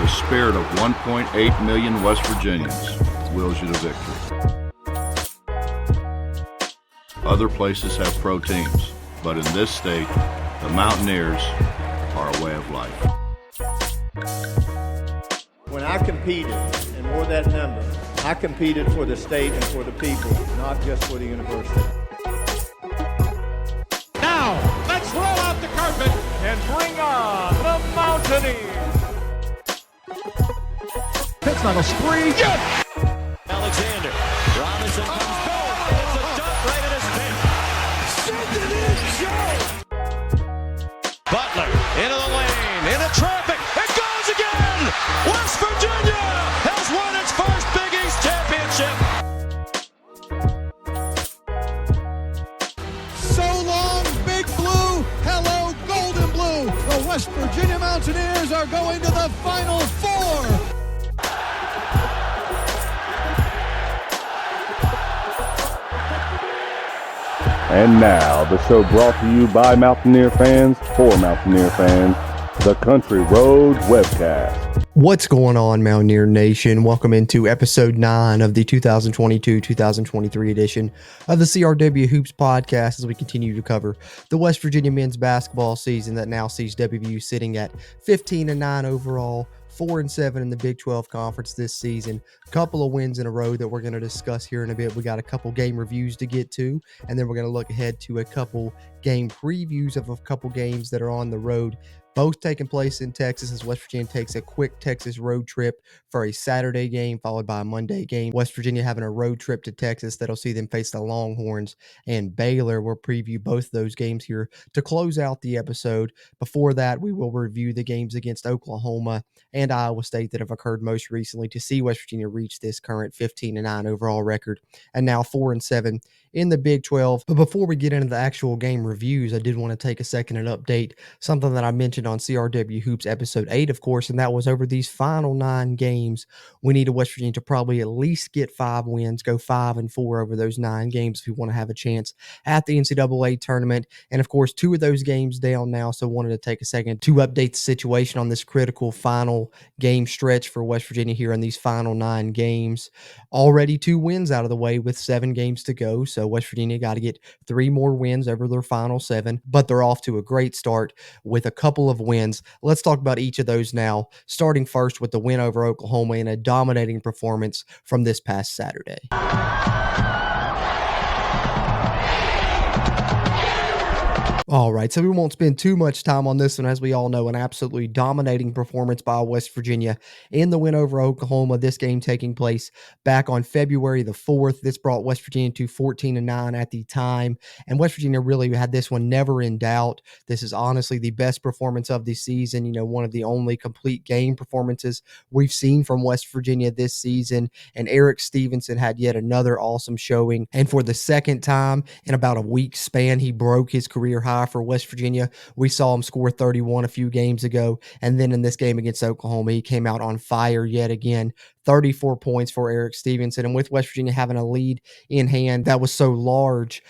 The spirit of 1.8 million West Virginians wills you to victory. Other places have pro teams, but in this state, the Mountaineers are a way of life. When I competed and wore that number, I competed for the state and for the people, not just for the university. Now, let's roll out the carpet and bring on the Mountaineers. Pittsnagel spree. Yes! Alexander. Robinson comes back. It's a dunk right at his feet. Send it in, Joe. Butler into the lane, into traffic. It goes again. West Virginia has won its first Big East championship. So long, Big Blue. Hello, Golden Blue. The West Virginia Mountaineers are going to the Final Four. And now, the show brought to you by Mountaineer fans, for Mountaineer fans, the Country Roads Webcast. What's going on, Mountaineer Nation? Welcome into episode 9 of the 2022-2023 edition of the CRW Hoops podcast as we continue to cover the West Virginia men's basketball season that now sees WVU sitting at 15-9 overall, 4-7 in the Big 12 Conference this season. A couple of wins in a row that we're going to discuss here in a bit. We got a couple game reviews to get to, and then we're going to look ahead to a couple game previews of a couple games that are on the road, both taking place in Texas as West Virginia takes a quick Texas road trip for a Saturday game followed by a Monday game. West Virginia having a road trip to Texas that'll see them face the Longhorns and Baylor. We'll preview both those games here to close out the episode. Before that, we will review the games against Oklahoma and Iowa State that have occurred most recently to see West Virginia reach this current 15-9 overall record and now 4-7 in the Big 12. But before we get into the actual game reviews, I did want to take a second and update something that I mentioned on CRW Hoops episode 8, of course, and that was over these final 9 games. We need West Virginia to probably at least get 5 wins, go 5-4 over those 9 games if we want to have a chance at the NCAA tournament. And of course, 2 of those games down now, so wanted to take a second to update the situation on this critical final game stretch for West Virginia here in these final 9 games. Already 2 wins out of the way with 7 games to go, so West Virginia got to get 3 more wins over their final 7, but they're off to a great start with a couple of wins. Let's talk about each of those now, starting first with the win over Oklahoma in a dominating performance from this past Saturday. All right, so we won't spend too much time on this one. As we all know, an absolutely dominating performance by West Virginia in the win over Oklahoma. This game taking place back on February the 4th. This brought West Virginia to 14-9 at the time, and West Virginia really had this one never in doubt. This is honestly the best performance of the season. You know, one of the only complete game performances we've seen from West Virginia this season, and Eric Stevenson had yet another awesome showing, and for the second time in about a week span, he broke his career high for West Virginia. We saw him score 31 a few games ago, and then in this game against Oklahoma, he came out on fire yet again. 34 points for Eric Stevenson, and with West Virginia having a lead in hand that was so large,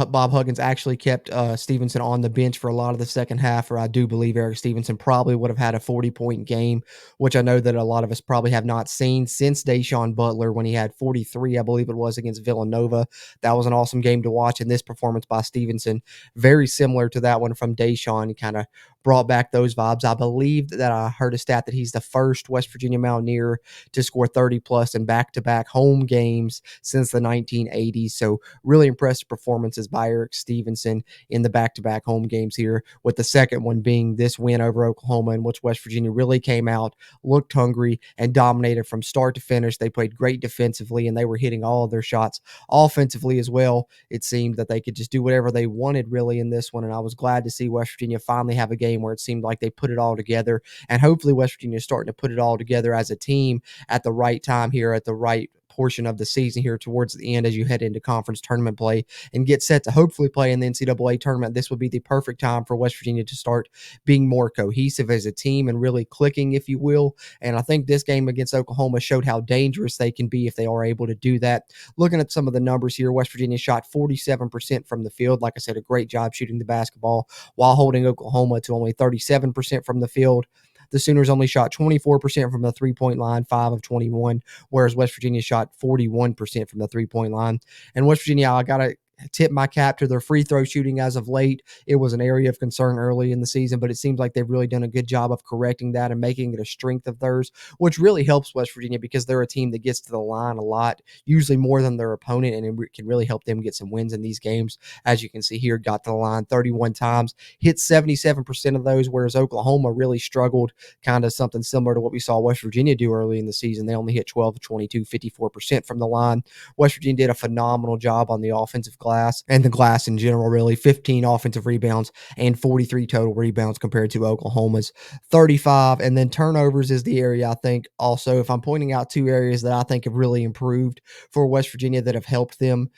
Bob Huggins actually kept Stevenson on the bench for a lot of the second half, or I do believe Eric Stevenson probably would have had a 40-point game, which I know that a lot of us probably have not seen since Deshaun Butler when he had 43, I believe it was, against Villanova. That was an awesome game to watch, and this performance by Stevenson, very similar to that one from Deshaun. He kind of brought back those vibes. I believe that I heard a stat that he's the first West Virginia Mountaineer to score 30-plus in back-to-back home games since the 1980s. So really impressive performances by Eric Stevenson in the back-to-back home games here, with the second one being this win over Oklahoma, in which West Virginia really came out, looked hungry, and dominated from start to finish. They played great defensively, and they were hitting all of their shots offensively as well. It seemed that they could just do whatever they wanted really in this one, and I was glad to see West Virginia finally have a game where it seemed like they put it all together, and hopefully West Virginia is starting to put it all together as a team at the right time here, at the right portion of the season here towards the end as you head into conference tournament play and get set to hopefully play in the NCAA tournament. This would be the perfect time for West Virginia to start being more cohesive as a team and really clicking, if you will. And I think this game against Oklahoma showed how dangerous they can be if they are able to do that. Looking at some of the numbers here, West Virginia shot 47% from the field. Like I said, a great job shooting the basketball while holding Oklahoma to only 37% from the field. The Sooners only shot 24% from the three-point line, 5 of 21, whereas West Virginia shot 41% from the three-point line. And West Virginia, I got to tip my cap to their free throw shooting as of late. It was an area of concern early in the season, but it seems like they've really done a good job of correcting that and making it a strength of theirs, which really helps West Virginia because they're a team that gets to the line a lot, usually more than their opponent, and it can really help them get some wins in these games. As you can see here, got to the line 31 times, hit 77% of those, whereas Oklahoma really struggled, kind of something similar to what we saw West Virginia do early in the season. They only hit 12 of 22, 54% from the line. West Virginia did a phenomenal job on the offensive glass and the glass in general, really. 15 offensive rebounds and 43 total rebounds compared to Oklahoma's 35. And then turnovers is the area, I think, also, if I'm pointing out two areas that I think have really improved for West Virginia that have helped them,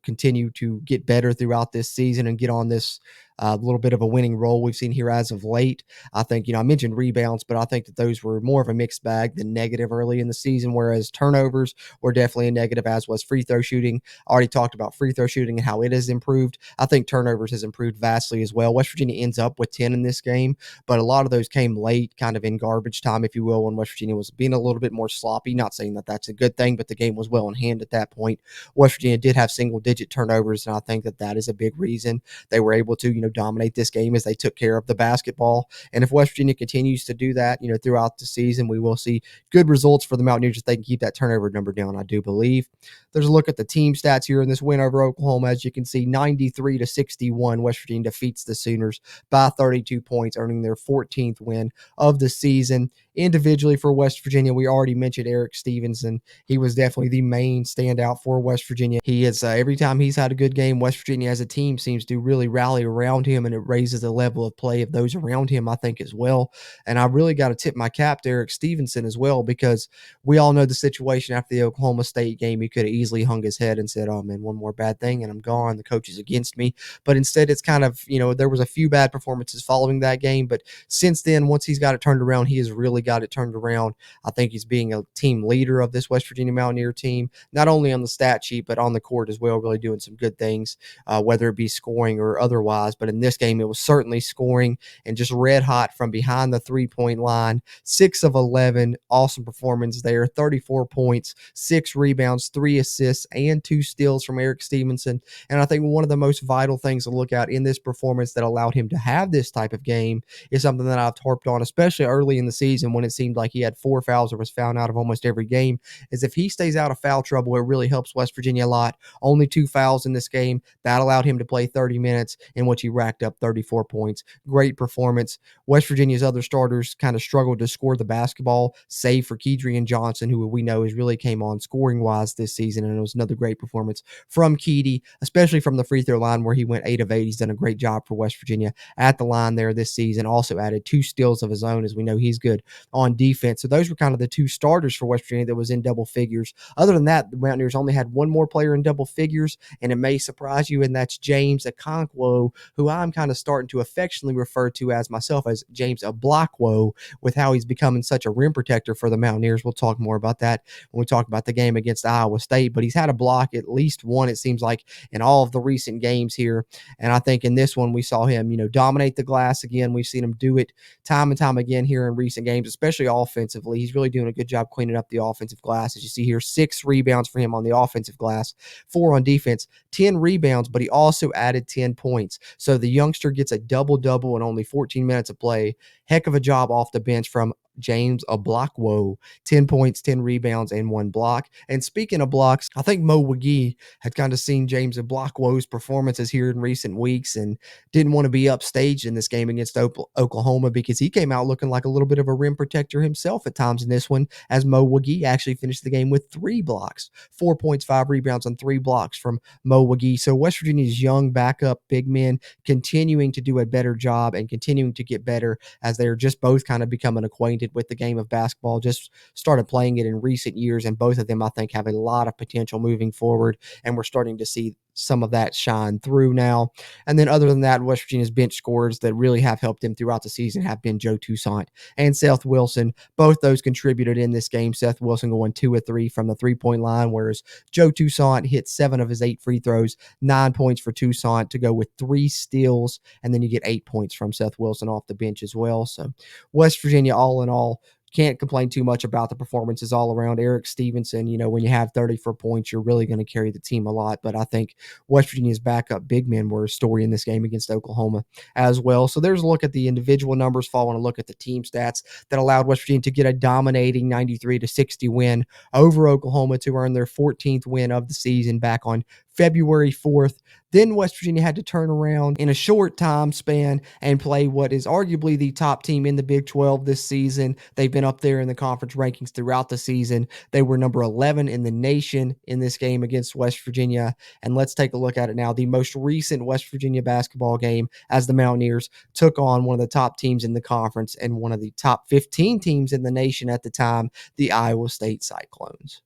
continue to get better throughout this season and get on this little bit of a winning role we've seen here as of late. I think, I mentioned rebounds, but I think that those were more of a mixed bag than negative early in the season, whereas turnovers were definitely a negative, as was free throw shooting. I already talked about free throw shooting and how it has improved. I think turnovers has improved vastly as well. West Virginia ends up with 10 in this game, but a lot of those came late, kind of in garbage time, if you will, when West Virginia was being a little bit more sloppy. Not saying that that's a good thing, but the game was well in hand at that point. West Virginia did have single-digit turnovers, and I think that that is a big reason they were able to, dominate this game as they took care of the basketball. And if West Virginia continues to do that, throughout the season, we will see good results for the Mountaineers if they can keep that turnover number down, I do believe. There's a look at the team stats here in this win over Oklahoma. As you can see, 93-61, West Virginia defeats the Sooners by 32 points, earning their 14th win of the season. Individually for West Virginia, we already mentioned Eric Stevenson. He was definitely the main standout for West Virginia. He is, every time he's had a good game, West Virginia as a team seems to really rally around him, and it raises the level of play of those around him, I think, as well. And I really got to tip my cap to Eric Stevenson as well, because we all know the situation after the Oklahoma State game. He could have easily hung his head and said, oh man, one more bad thing and I'm gone. The coach is against me. But instead, it's kind of, there was a few bad performances following that game, but since then, once he's got it turned around, he has really got it turned around. I think he's being a team leader of this West Virginia Mountaineer team, not only on the stat sheet, but on the court as well, really doing some good things, whether it be scoring or otherwise. But in this game, it was certainly scoring and just red hot from behind the three-point line. 6 of 11, awesome performance there, 34 points, 6 rebounds, 3 assists, and 2 steals from Eric Stevenson. And I think one of the most vital things to look at in this performance that allowed him to have this type of game is something that I've harped on, especially early in the season when it seemed like he had 4 fouls or was fouled out of almost every game, is if he stays out of foul trouble, it really helps West Virginia a lot. Only 2 fouls in this game. That allowed him to play 30 minutes, in which he racked up 34 points. Great performance. West Virginia's other starters kind of struggled to score the basketball, save for Kedrian Johnson, who we know has really came on scoring-wise this season, and it was another great performance from Keedy, especially from the free throw line where he went 8 of 8. He's done a great job for West Virginia at the line there this season. Also added 2 steals of his own, as we know he's good on defense. So those were kind of the 2 starters for West Virginia that was in double figures. Other than that, the Mountaineers only had one more player in double figures, and it may surprise you, and that's James Okonkwo, who I'm kind of starting to affectionately refer to as myself as James Oblakwo, with how he's becoming such a rim protector for the Mountaineers. We'll talk more about that when we talk about the game against Iowa State, but he's had a block, at least one, it seems like, in all of the recent games here. And I think in this one, we saw him, dominate the glass again. We've seen him do it time and time again here in recent games, especially offensively. He's really doing a good job cleaning up the offensive glass. As you see here, 6 rebounds for him on the offensive glass, 4 on defense, 10 rebounds, but he also added 10 points. So the youngster gets a double-double in only 14 minutes of play. Heck of a job off the bench from James Oblakwo, 10 points, 10 rebounds, and 1 block. And speaking of blocks, I think Mo Wagee had kind of seen James Oblakwo's performances here in recent weeks and didn't want to be upstaged in this game against Oklahoma, because he came out looking like a little bit of a rim protector himself at times in this one, as Mo Wagee actually finished the game with 3 blocks, 4 points, 5 rebounds, and 3 blocks from Mo Wagee. So West Virginia's young backup big men continuing to do a better job and continuing to get better, as they're just both kind of becoming acquainted with the game of basketball, just started playing it in recent years, and both of them, I think, have a lot of potential moving forward, and we're starting to see some of that shine through now. And then other than that, West Virginia's bench scores that really have helped them throughout the season have been Joe Toussaint and Seth Wilson. Both those contributed in this game. Seth Wilson going 2 of 3 from the three-point line, whereas Joe Toussaint hit 7 of his 8 free throws, 9 points for Toussaint to go with 3 steals, and then you get 8 points from Seth Wilson off the bench as well. So West Virginia, all in all, can't complain too much about the performances all around. Eric Stevenson, when you have 34 points, you're really going to carry the team a lot. But I think West Virginia's backup big men were a story in this game against Oklahoma as well. So there's a look at the individual numbers, following a look at the team stats that allowed West Virginia to get a dominating 93-60 win over Oklahoma to earn their 14th win of the season back on February 4th. Then West Virginia had to turn around in a short time span and play what is arguably the top team in the Big 12 this season. They've been up there in the conference rankings throughout the season. They were number 11 in the nation in this game against West Virginia. And let's take a look at it now. The most recent West Virginia basketball game as the Mountaineers took on one of the top teams in the conference and one of the top 15 teams in the nation at the time, the Iowa State Cyclones.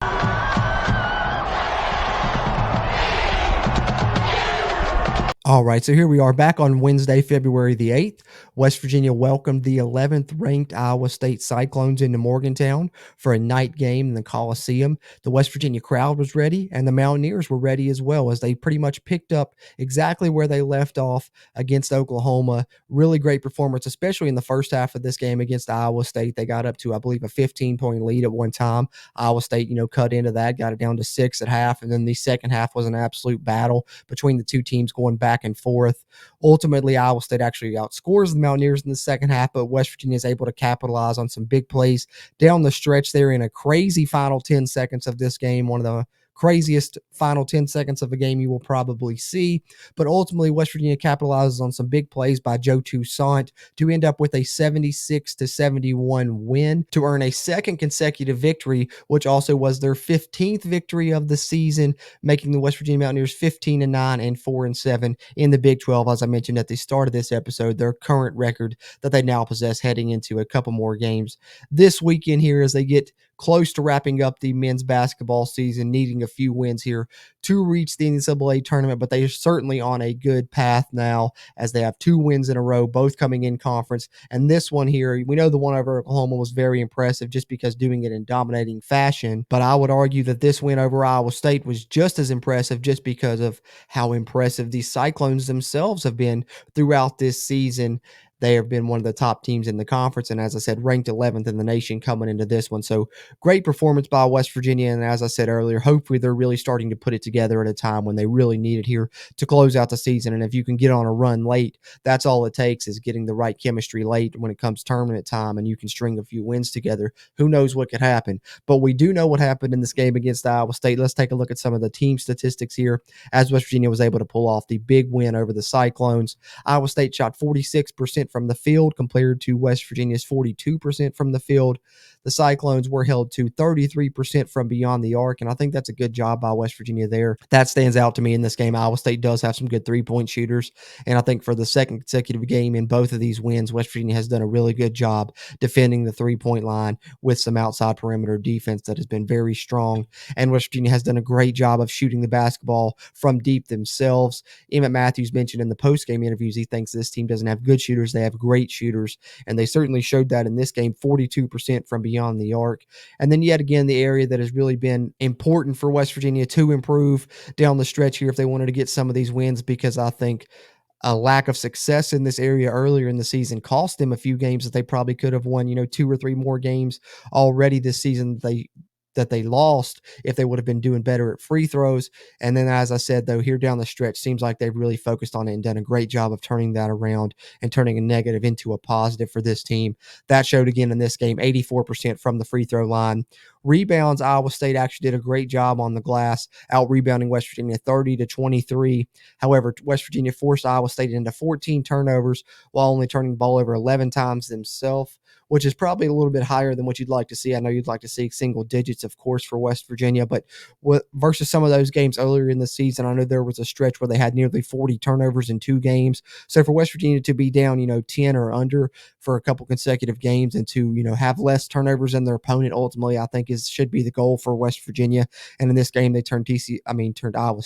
All right, so here we are back on Wednesday, February the 8th. West Virginia welcomed the 11th ranked Iowa State Cyclones into Morgantown for a night game in the Coliseum. The West Virginia crowd was ready, and the Mountaineers were ready as well, as they pretty much picked up exactly where they left off against Oklahoma. Really great performance, especially in the first half of this game against Iowa State. They got up to, I believe, a 15-point lead at one time. Iowa State, cut into that, got it down to 6 at half, and then the second half was an absolute battle between the two teams going back and forth. Ultimately, Iowa State actually outscores the Mountaineers in the second half, but West Virginia is able to capitalize on some big plays down the stretch there in a crazy final 10 seconds of this game, one of the craziest final 10 seconds of a game you will probably see. But ultimately, West Virginia capitalizes on some big plays by Joe Toussaint to end up with a 76-71 win to earn a second consecutive victory, which also was their 15th victory of the season, making the West Virginia Mountaineers 15-9 and 4-7 in the Big 12. As I mentioned at the start of this episode, their current record that they now possess heading into a couple more games this weekend here as they get close to wrapping up the men's basketball season, needing a few wins here to reach the NCAA tournament, but they are certainly on a good path now as they have 2 wins in a row, both coming in conference. And this one here, we know the one over Oklahoma was very impressive just because doing it in dominating fashion, but I would argue that this win over Iowa State was just as impressive just because of how impressive these Cyclones themselves have been throughout this season. They have been one of the top teams in the conference, and as I said, ranked 11th in the nation coming into this one. So great performance by West Virginia, and as I said earlier, hopefully they're really starting to put it together at a time when they really need it here to close out the season. And if you can get on a run late, that's all it takes, is getting the right chemistry late when it comes tournament time, and you can string a few wins together. Who knows what could happen? But we do know what happened in this game against Iowa State. Let's take a look at some of the team statistics here as West Virginia was able to pull off the big win over the Cyclones. Iowa State shot 46% from the field compared to West Virginia's 42% from the field. The Cyclones were held to 33% from beyond the arc, and I think that's a good job by West Virginia there. That stands out to me in this game. Iowa State does have some good three-point shooters, and I think for the second consecutive game in both of these wins, West Virginia has done a really good job defending the three-point line with some outside perimeter defense that has been very strong, and West Virginia has done a great job of shooting the basketball from deep themselves. Emmett Matthews mentioned in the post-game interviews he thinks this team doesn't have good shooters, they have great shooters, and they certainly showed that in this game, 42% from beyond the arc. And then yet again, the area that has really been important for West Virginia to improve down the stretch here if they wanted to get some of these wins, because I think a lack of success in this area earlier in the season cost them a few games that they probably could have won, 2 or 3 more games already this season that they lost if they would have been doing better at free throws. And then, as I said, though, here down the stretch, seems like they've really focused on it and done a great job of turning that around and turning a negative into a positive for this team. That showed again in this game, 84% from the free throw line. Rebounds, Iowa State actually did a great job on the glass, out-rebounding West Virginia 30-23. However, West Virginia forced Iowa State into 14 turnovers while only turning the ball over 11 times themselves, which is probably a little bit higher than what you'd like to see. I know you'd like to see single digits, of course, for West Virginia, but versus some of those games earlier in the season, I know there was a stretch where they had nearly 40 turnovers in 2 games. So for West Virginia to be down, 10 or under for a couple consecutive games and to, have less turnovers than their opponent, ultimately, I think think should be the goal for West Virginia. And in this game, they turned Iowa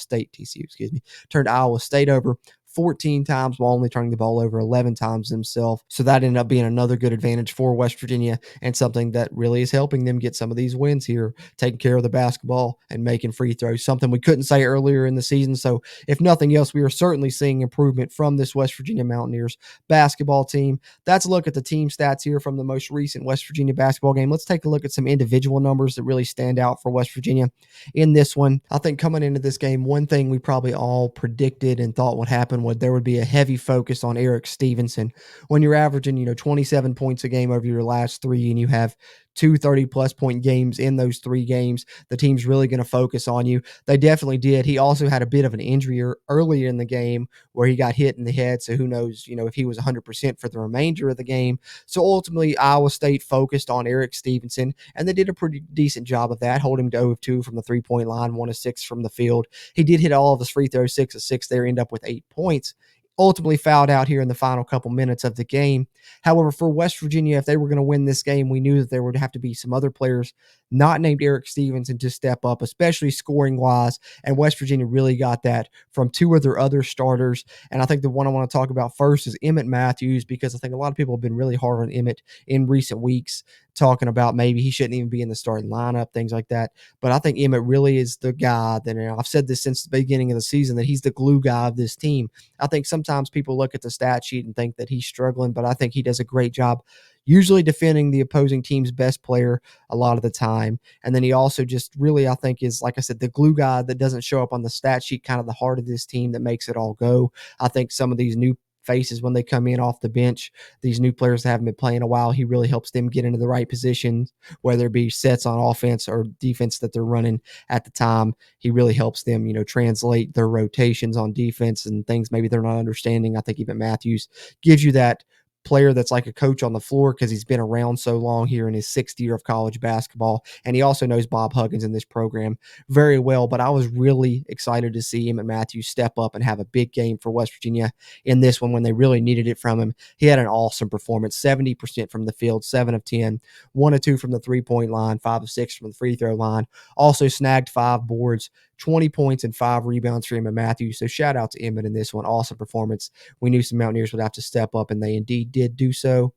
State over 14 times while only turning the ball over 11 times themselves. So that ended up being another good advantage for West Virginia and something that really is helping them get some of these wins here, taking care of the basketball and making free throws, something we couldn't say earlier in the season. So if nothing else, we are certainly seeing improvement from this West Virginia Mountaineers basketball team. That's a look at the team stats here from the most recent West Virginia basketball game. Let's take a look at some individual numbers that really stand out for West Virginia in this one. I think coming into this game, one thing we probably all predicted and thought would happen was there would be a heavy focus on Eric Stevenson. When you're averaging, 27 points a game over your last three and you have two 30-plus point games in those three games, the team's really going to focus on you. They definitely did. He also had a bit of an injury earlier in the game where he got hit in the head, so who knows, if he was 100% for the remainder of the game. So ultimately, Iowa State focused on Eric Stevenson, and they did a pretty decent job of that, holding him to 0 of 2 from the three-point line, 1 of 6 from the field. He did hit all of his free throws, 6 of 6 there, end up with 8 points. Ultimately fouled out here in the final couple minutes of the game. However, for West Virginia, if they were going to win this game, we knew that there would have to be some other players not named Eric Stevenson to step up, especially scoring-wise, and West Virginia really got that from two of their other starters. And I think the one I want to talk about first is Emmett Matthews, because I think a lot of people have been really hard on Emmett in recent weeks, talking about maybe he shouldn't even be in the starting lineup, things like that. But I think Emmett really is the guy that, I've said this since the beginning of the season, that he's the glue guy of this team. I think sometimes people look at the stat sheet and think that he's struggling, but I think he does a great job usually defending the opposing team's best player a lot of the time. And then he also just really, I think, is, like I said, the glue guy that doesn't show up on the stat sheet, kind of the heart of this team that makes it all go. I think some of these new faces, when they come in off the bench, these new players that haven't been playing a while, he really helps them get into the right positions, whether it be sets on offense or defense that they're running at the time. He really helps them, translate their rotations on defense and things maybe they're not understanding. I think even Matthews gives you that player that's like a coach on the floor because he's been around so long here in his sixth year of college basketball. And he also knows Bob Huggins in this program very well. But I was really excited to see Emmett Matthews step up and have a big game for West Virginia in this one when they really needed it from him. He had an awesome performance, 70% from the field, 7 of 10, 1 of 2 from the three-point line, 5 of 6 from the free throw line. Also snagged 5 boards, 20 points and 5 rebounds for Emmett Matthews. So shout out to Emmett in this one. Awesome performance. We knew some Mountaineers would have to step up, and they indeed did do so.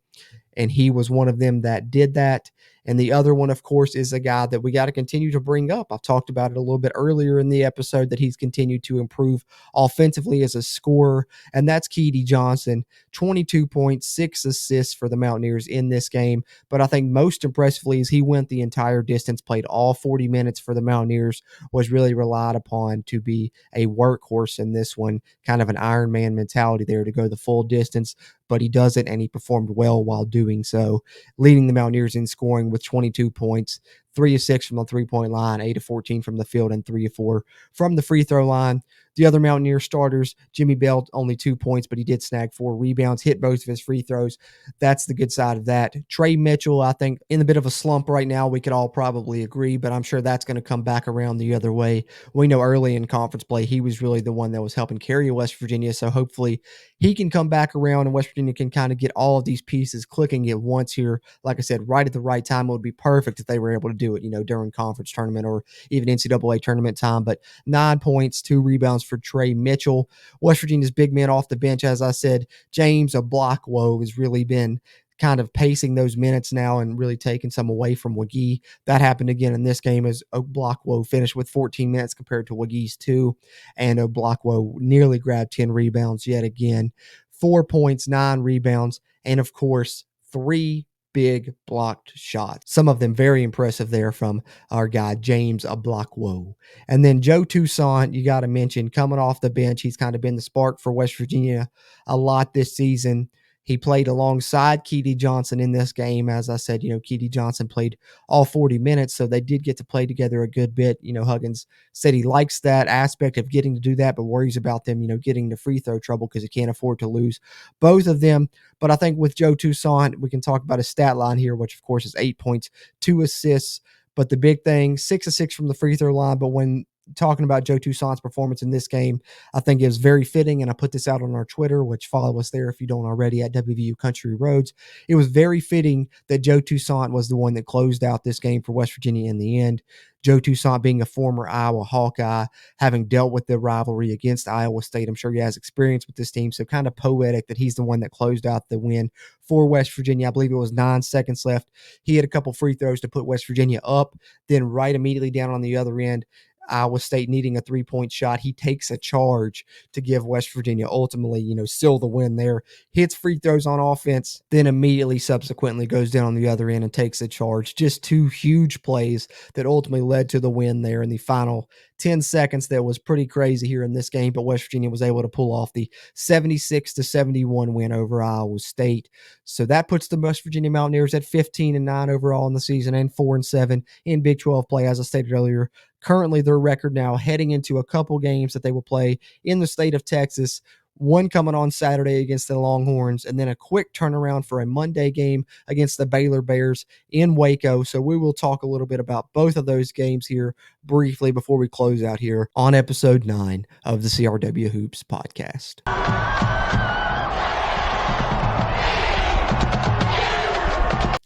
And he was one of them that did that. And the other one, of course, is a guy that we got to continue to bring up. I've talked about it a little bit earlier in the episode that he's continued to improve offensively as a scorer, and that's Keedy Johnson. 22 points, 6 assists for the Mountaineers in this game. But I think most impressively is he went the entire distance, played all 40 minutes for the Mountaineers, was really relied upon to be a workhorse in this one, kind of an Iron Man mentality there to go the full distance. But he does it, and he performed well while doing so, leading the Mountaineers in scoring with 22 points, 3 of 6 from the three-point line, 8 of 14 from the field, and 3 of 4 from the free throw line. The other Mountaineer starters, Jimmy Bell, only 2 points, but he did snag 4 rebounds, hit both of his free throws. That's the good side of that. Trey Mitchell, I think, in a bit of a slump right now, we could all probably agree, but I'm sure that's going to come back around the other way. We know early in conference play, he was really the one that was helping carry West Virginia, so hopefully he can come back around and West Virginia can kind of get all of these pieces clicking at once here. Like I said, right at the right time. It would be perfect if they were able to do it, during conference tournament or even NCAA tournament time. But 9 points, 2 rebounds for Trey Mitchell. West Virginia's big man off the bench, as I said, James Oblakwo has really been kind of pacing those minutes now and really taking some away from Wagee. That happened again in this game as Oblakwo finished with 14 minutes compared to Wagee's 2, and Oblakwo nearly grabbed 10 rebounds yet again. 4 points, 9 rebounds, and of course, 3 big blocked shots. Some of them very impressive there from our guy, James Oblakwo. And then Joe Toussaint, you got to mention, coming off the bench. He's kind of been the spark for West Virginia a lot this season. He played alongside Keedy Johnson in this game. As I said, Keedy Johnson played all 40 minutes, so they did get to play together a good bit. Huggins said he likes that aspect of getting to do that, but worries about them, getting to free throw trouble because he can't afford to lose both of them. But I think with Joe Toussaint, we can talk about his stat line here, which of course is 8 points, 2 assists. But the big thing, 6 of 6 from the free throw line. But when talking about Joe Toussaint's performance in this game, I think it was very fitting, and I put this out on our Twitter, which follow us there if you don't already at WVU Country Roads. It was very fitting that Joe Toussaint was the one that closed out this game for West Virginia in the end. Joe Toussaint being a former Iowa Hawkeye, having dealt with the rivalry against Iowa State. I'm sure he has experience with this team, so kind of poetic that he's the one that closed out the win for West Virginia. I believe it was 9 seconds left. He had a couple free throws to put West Virginia up, then right immediately down on the other end, Iowa State needing a 3-point shot. He takes a charge to give West Virginia ultimately, seal the win there. Hits free throws on offense, then immediately subsequently goes down on the other end and takes a charge. Just 2 huge plays that ultimately led to the win there in the final 10 seconds. That was pretty crazy here in this game, but West Virginia was able to pull off the 76-71 win over Iowa State. So that puts the West Virginia Mountaineers at 15-9 overall in the season and 4-7 in Big 12 play, as I stated earlier. Currently, their record now heading into a couple games that they will play in the state of Texas, one coming on Saturday against the Longhorns, and then a quick turnaround for a Monday game against the Baylor Bears in Waco. So we will talk a little bit about both of those games here briefly before we close out here on episode 9 of the CRW Hoops podcast.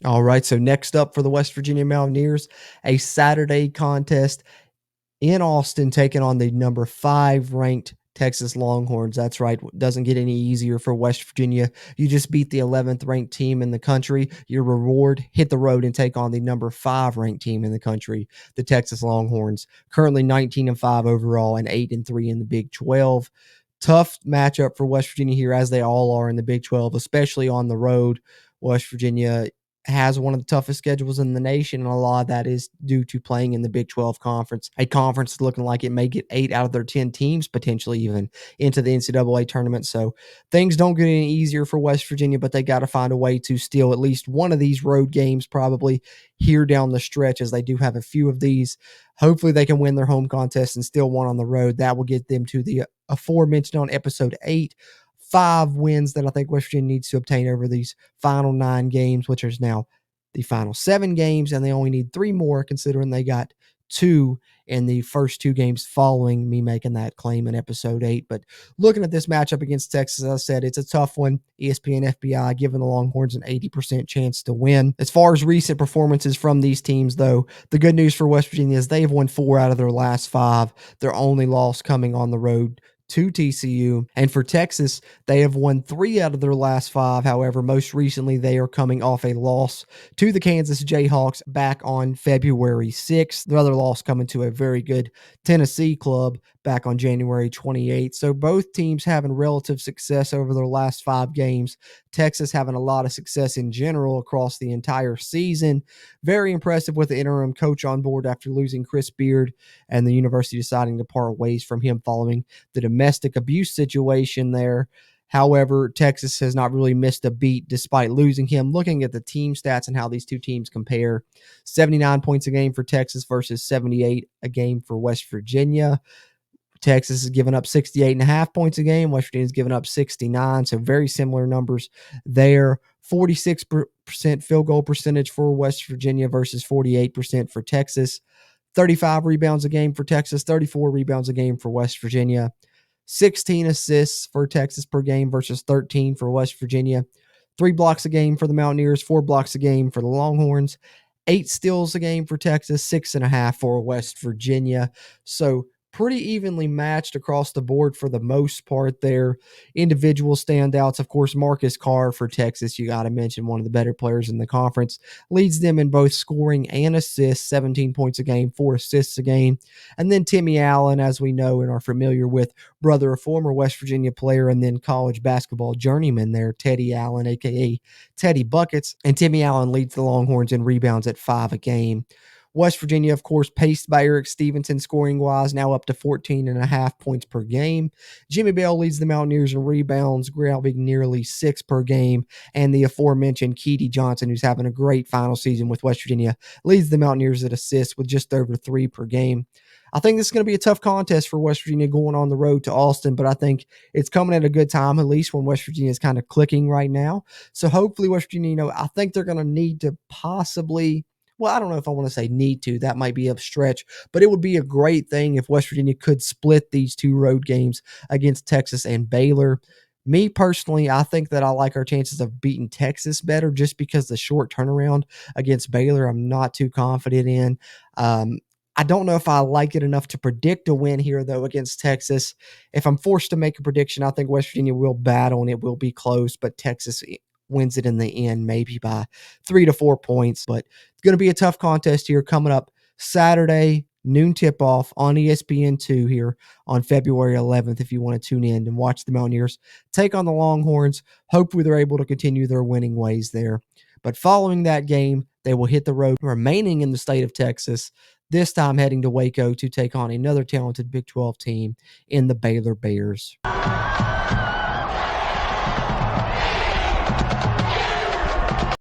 All right, so next up for the West Virginia Mountaineers, a Saturday contest in Austin taking on the number 5 ranked Texas Longhorns. That's right. Doesn't get any easier for West Virginia. You just beat the 11th ranked team in the country. Your reward, hit the road and take on the number 5 ranked team in the country, the Texas Longhorns, currently 19-5 overall and 8-3 in the Big 12. Tough matchup for West Virginia here, as they all are in the Big 12, especially on the road. West Virginia has one of the toughest schedules in the nation, and a lot of that is due to playing in the Big 12 conference, a conference looking like it may get 8 out of their 10 teams potentially even into the NCAA tournament. So things don't get any easier for West Virginia, but they got to find a way to steal at least one of these road games probably here down the stretch, as they do have a few of these. Hopefully they can win their home contest and still one on the road. That will get them to the aforementioned on episode 8, 5 wins that I think West Virginia needs to obtain over these final 9 games, which is now the final 7 games, and they only need 3 more considering they got 2 in the first 2 games following me making that claim in episode 8. But looking at this matchup against Texas, as I said, it's a tough one. ESPN FBI giving the Longhorns an 80% chance to win. As far as recent performances from these teams, though, the good news for West Virginia is they've won 4 out of their last 5. Their only loss coming on the road to TCU. And for Texas, they have won 3 out of their last 5. However, most recently, they are coming off a loss to the Kansas Jayhawks back on February 6th. The other loss coming to a very good Tennessee club back on January 28th. So both teams having relative success over their last 5 games. Texas having a lot of success in general across the entire season. Very impressive with the interim coach on board after losing Chris Beard and the university deciding to part ways from him following the domestic abuse situation there. However, Texas has not really missed a beat despite losing him. Looking at the team stats and how these two teams compare, 79 points a game for Texas versus 78 a game for West Virginia. Texas has given up 68.5 points a game. West Virginia's given up 69, so very similar numbers there. 46% field goal percentage for West Virginia versus 48% for Texas. 35 rebounds a game for Texas, 34 rebounds a game for West Virginia. 16 assists for Texas per game versus 13 for West Virginia. 3 blocks a game for the Mountaineers, 4 blocks a game for the Longhorns. 8 steals a game for Texas, 6.5 for West Virginia. So pretty evenly matched across the board for the most part there. Individual standouts, of course, Marcus Carr for Texas. You got to mention one of the better players in the conference. Leads them in both scoring and assists, 17 points a game, 4 assists a game. And then Timmy Allen, as we know and are familiar with, brother, a former West Virginia player and then college basketball journeyman there, Teddy Allen, a.k.a. Teddy Buckets. And Timmy Allen leads the Longhorns in rebounds at 5 a game. West Virginia, of course, paced by Eric Stevenson scoring-wise, now up to 14.5 points per game. Jimmy Bell leads the Mountaineers in rebounds, grabbing nearly 6 per game. And the aforementioned Keedy Johnson, who's having a great final season with West Virginia, leads the Mountaineers at assists with just over 3 per game. I think this is going to be a tough contest for West Virginia going on the road to Austin, but I think it's coming at a good time, at least when West Virginia is kind of clicking right now. So hopefully West Virginia, I think they're going to need to possibly well, I don't know if I want to say need to. That might be a stretch, but it would be a great thing if West Virginia could split these 2 road games against Texas and Baylor. Me personally, I think that I like our chances of beating Texas better just because the short turnaround against Baylor, I'm not too confident in. I don't know if I like it enough to predict a win here, though, against Texas. If I'm forced to make a prediction, I think West Virginia will battle and it will be close, but Texas wins it in the end, maybe by 3 to 4 points. But it's going to be a tough contest here coming up Saturday, noon tip off on ESPN2 here on February 11th. If you want to tune in and watch the Mountaineers take on the Longhorns, hopefully they're able to continue their winning ways there. But following that game, they will hit the road remaining in the state of Texas, this time heading to Waco to take on another talented Big 12 team in the Baylor Bears.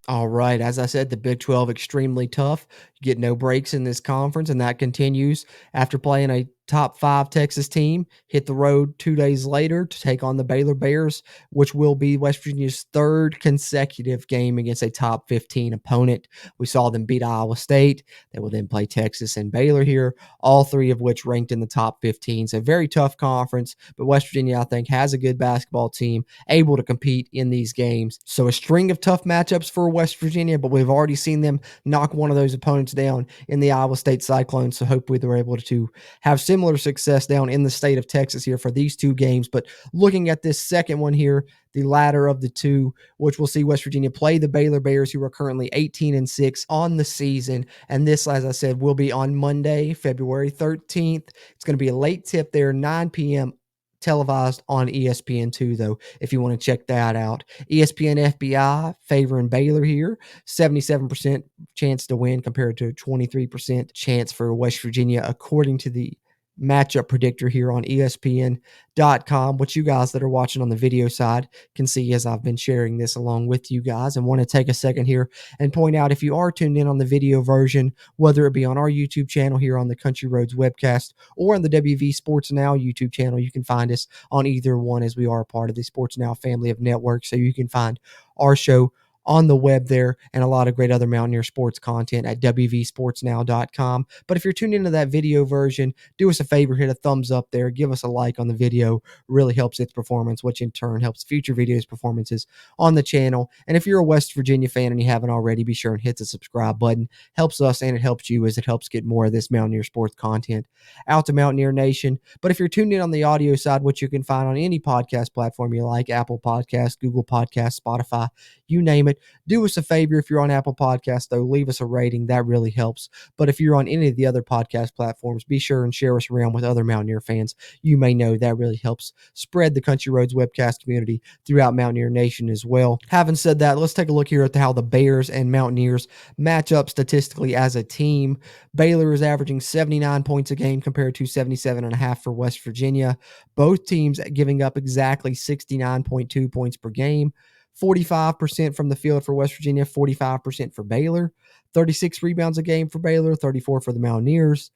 All right. As I said, the Big 12 extremely tough. You get no breaks in this conference, and that continues after playing a top 5 Texas team. Hit the road 2 days later to take on the Baylor Bears, which will be West Virginia's 3rd consecutive game against a top 15 opponent. We saw them beat Iowa State. They will then play Texas and Baylor here, all 3 of which ranked in the top 15. So very tough conference, but West Virginia, I think, has a good basketball team able to compete in these games. So a string of tough matchups for West Virginia, but we've already seen them knock one of those opponents down in the Iowa State Cyclones. So hopefully they're able to have similar success down in the state of Texas here for these 2 games. But looking at this second one here, the latter of the 2, which will see West Virginia play the Baylor Bears, who are currently 18-6 on the season. And this, as I said, will be on Monday, February 13th. It's going to be a late tip there, 9 p.m. televised on ESPN2, though, if you want to check that out. ESPN FBI favoring Baylor here, 77% chance to win compared to 23% chance for West Virginia, according to the matchup predictor here on ESPN.com, which you guys that are watching on the video side can see as I've been sharing this along with you guys. And want to take a second here and point out, if you are tuned in on the video version, whether it be on our YouTube channel here on the Country Roads Webcast or on the WV Sports Now YouTube channel, you can find us on either one, as we are a part of the Sports Now family of networks. So you can find our show on the web there and a lot of great other Mountaineer sports content at wvsportsnow.com. But if you're tuned into that video version, do us a favor, hit a thumbs up there, give us a like on the video, really helps its performance, which in turn helps future videos performances on the channel. And if you're a West Virginia fan and you haven't already, be sure and hit the subscribe button. Helps us and it helps you, as it helps get more of this Mountaineer sports content out to Mountaineer Nation. But if you're tuned in on the audio side, which you can find on any podcast platform you like, Apple Podcasts, Google Podcasts, Spotify, you name it, do us a favor. If you're on Apple Podcasts, though, leave us a rating. That really helps. But if you're on any of the other podcast platforms, be sure and share us around with other Mountaineer fans you may know. That really helps spread the Country Roads Webcast community throughout Mountaineer Nation as well. Having said that, let's take a look here at how the Bears and Mountaineers match up statistically as a team. Baylor is averaging 79 points a game compared to 77.5 for West Virginia. Both teams giving up exactly 69.2 points per game. 45% from the field for West Virginia, 45% for Baylor, 36 rebounds a game for Baylor, 34 for the Mountaineers,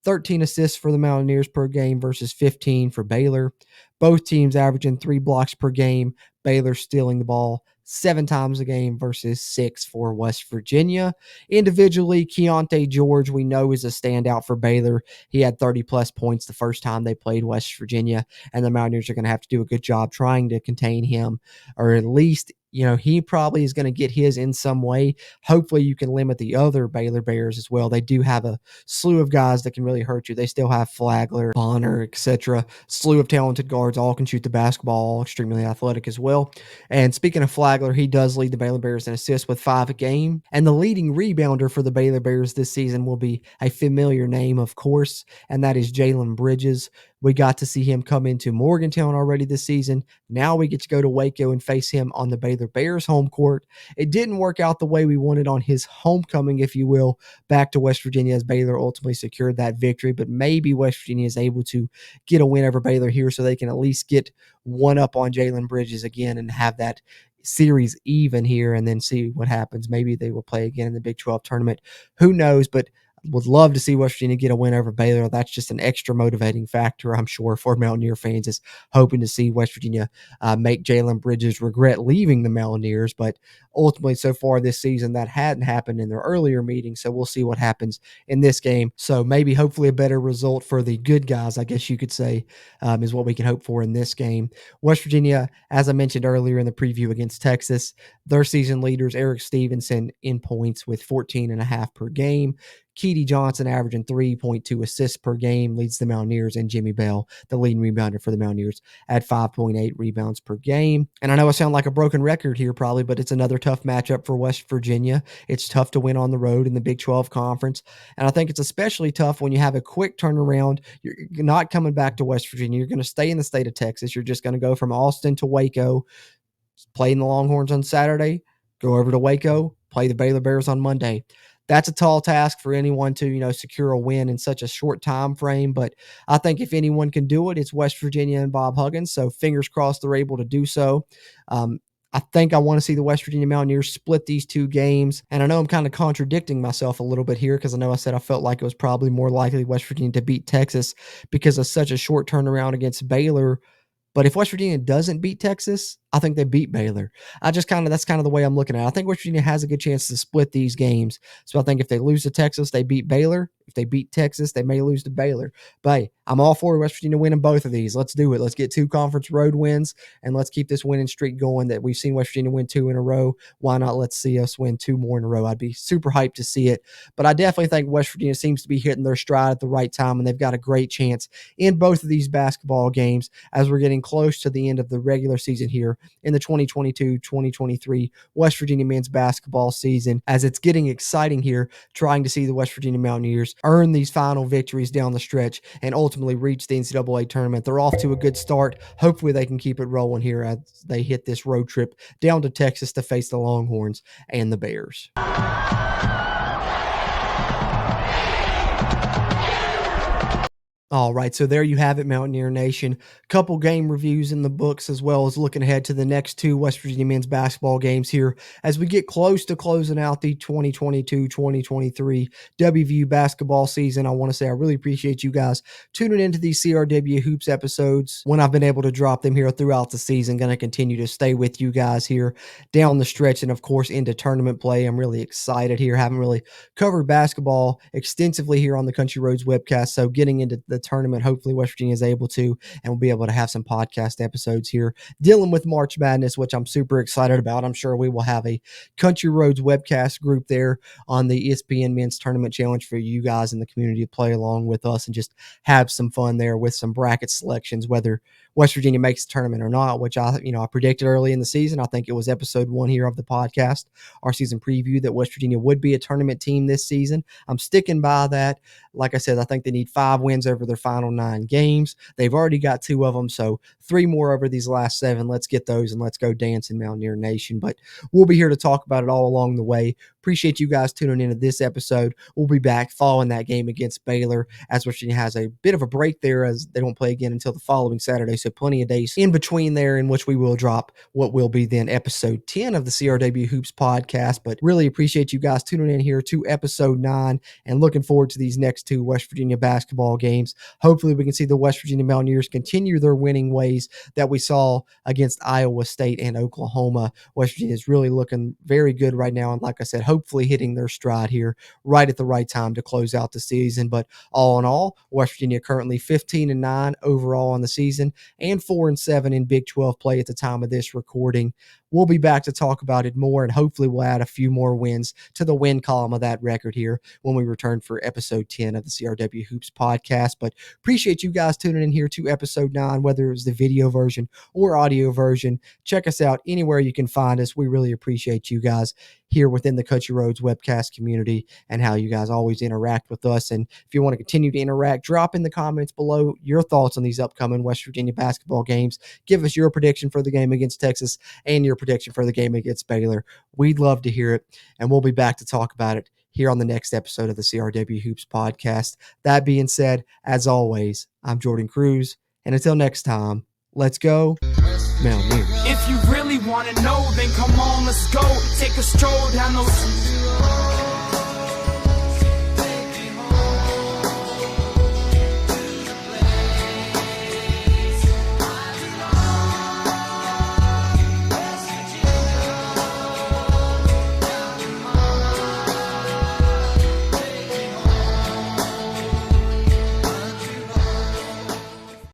13 assists for the Mountaineers per game versus 15 for Baylor. Both teams averaging 3 blocks per game. Baylor stealing the ball 7 times a game versus 6 for West Virginia. Individually, Keontae George, we know, is a standout for Baylor. He had 30-plus points the first time they played West Virginia, and the Mountaineers are going to have to do a good job trying to contain him, or at least, he probably is going to get his in some way. Hopefully you can limit the other Baylor Bears as well. They do have a slew of guys that can really hurt you. They still have Flagler, Bonner, etc. Slew of talented guards, all can shoot the basketball, all extremely athletic as well. And speaking of Flagler, he does lead the Baylor Bears in assists with 5 a game. And the leading rebounder for the Baylor Bears this season will be a familiar name, of course, and that is Jalen Bridges. We got to see him come into Morgantown already this season. Now we get to go to Waco and face him on the Baylor Bears home court. It didn't work out the way we wanted on his homecoming, if you will, back to West Virginia, as Baylor ultimately secured that victory. But maybe West Virginia is able to get a win over Baylor here so they can at least get one up on Jalen Bridges again and have that series even here, and then see what happens. Maybe they will play again in the Big 12 tournament. Who knows? But would love to see West Virginia get a win over Baylor. That's just an extra motivating factor, I'm sure, for Mountaineer fans, is hoping to see West Virginia make Jalen Bridges regret leaving the Mountaineers. But ultimately so far this season that hadn't happened in their earlier meetings. So we'll see what happens in this game. So maybe hopefully a better result for the good guys, I guess you could say, is what we can hope for in this game. West Virginia, as I mentioned earlier in the preview against Texas, their season leaders, Eric Stevenson in points with 14.5 per game. Keedy Johnson averaging 3.2 assists per game leads the Mountaineers, and Jimmy Bell, the leading rebounder for the Mountaineers, at 5.8 rebounds per game. And I know I sound like a broken record here probably, but it's another tough matchup for West Virginia. It's tough to win on the road in the Big 12 Conference, and I think it's especially tough when you have a quick turnaround. You're not coming back to West Virginia. You're going to stay in the state of Texas. You're just going to go from Austin to Waco, play in the Longhorns on Saturday, go over to Waco, play the Baylor Bears on Monday. That's a tall task for anyone to, secure a win in such a short time frame. But I think if anyone can do it, it's West Virginia and Bob Huggins. So fingers crossed they're able to do so. I think I want to see the West Virginia Mountaineers split these two games. And I know I'm kind of contradicting myself a little bit here because I know I said I felt like it was probably more likely West Virginia to beat Texas because of such a short turnaround against Baylor. But if West Virginia doesn't beat Texas, I think they beat Baylor. That's kind of the way I'm looking at it. I think West Virginia has a good chance to split these games. So I think if they lose to Texas, they beat Baylor. If they beat Texas, they may lose to Baylor. But hey, I'm all for West Virginia winning both of these. Let's do it. Let's get 2 conference road wins, and let's keep this winning streak going that we've seen West Virginia win 2 in a row. Why not let's see us win 2 more in a row? I'd be super hyped to see it. But I definitely think West Virginia seems to be hitting their stride at the right time, and they've got a great chance in both of these basketball games as we're getting close to the end of the regular season here in the 2022-2023 West Virginia men's basketball season, as it's getting exciting here, trying to see the West Virginia Mountaineers earn these final victories down the stretch and ultimately reach the NCAA tournament. They're off to a good start. Hopefully they can keep it rolling here as they hit this road trip down to Texas to face the Longhorns and the Bears. All right, so there you have it, Mountaineer Nation. Couple game reviews in the books, as well as looking ahead to the next 2 West Virginia men's basketball games here as we get close to closing out the 2022-2023 WVU basketball season. I want to say I really appreciate you guys tuning into these CRW Hoops episodes when I've been able to drop them here throughout the season. Going to continue to stay with you guys here down the stretch and, of course, into tournament play. I'm really excited here. Haven't really covered basketball extensively here on the Country Roads webcast, so getting into the tournament, hopefully West Virginia is able to, and we'll be able to have some podcast episodes here dealing with March Madness, which I'm super excited about. I'm sure we will have a Country Roads webcast group there on the ESPN Men's Tournament Challenge for you guys in the community to play along with us and just have some fun there with some bracket selections, whether West Virginia makes the tournament or not, which I predicted early in the season. I think it was episode 1 here of the podcast, our season preview, that West Virginia would be a tournament team this season. I'm sticking by that. Like I said, I think they need 5 wins over their final 9 games. They've already got 2 of them, so 3 more over these last 7. Let's get those and let's go dance in Mountaineer Nation. But we'll be here to talk about it all along the way. Appreciate you guys tuning into this episode. We'll be back following that game against Baylor, as West Virginia has a bit of a break there as they don't play again until the following Saturday. So plenty of days in between there in which we will drop what will be then episode 10 of the CRW Hoops podcast. But really appreciate you guys tuning in here to episode 9 and looking forward to these next 2 West Virginia basketball games. Hopefully we can see the West Virginia Mountaineers continue their winning ways that we saw against Iowa State and Oklahoma. West Virginia is really looking very good right now. And like I said, hopefully hitting their stride here right at the right time to close out the season. But all in all, West Virginia currently 15-9 overall on the season and 4-7 in Big 12 play at the time of this recording. We'll be back to talk about it more, and hopefully we'll add a few more wins to the win column of that record here when we return for episode 10 of the CRW Hoops podcast. But appreciate you guys tuning in here to episode 9, whether it was the video version or audio version. Check us out anywhere you can find us. We really appreciate you guys here within the Country Roads webcast community and how you guys always interact with us. And if you want to continue to interact, drop in the comments below your thoughts on these upcoming West Virginia basketball games. Give us your prediction for the game against Texas and your prediction for the game against Baylor. We'd love to hear it, and we'll be back to talk about it here on the next episode of the CRW Hoops podcast. That being said, as always, I'm Jordan Cruz, and until next time, let's go Mountaineers. If you really want to know, then come on, let's go. Take a stroll down those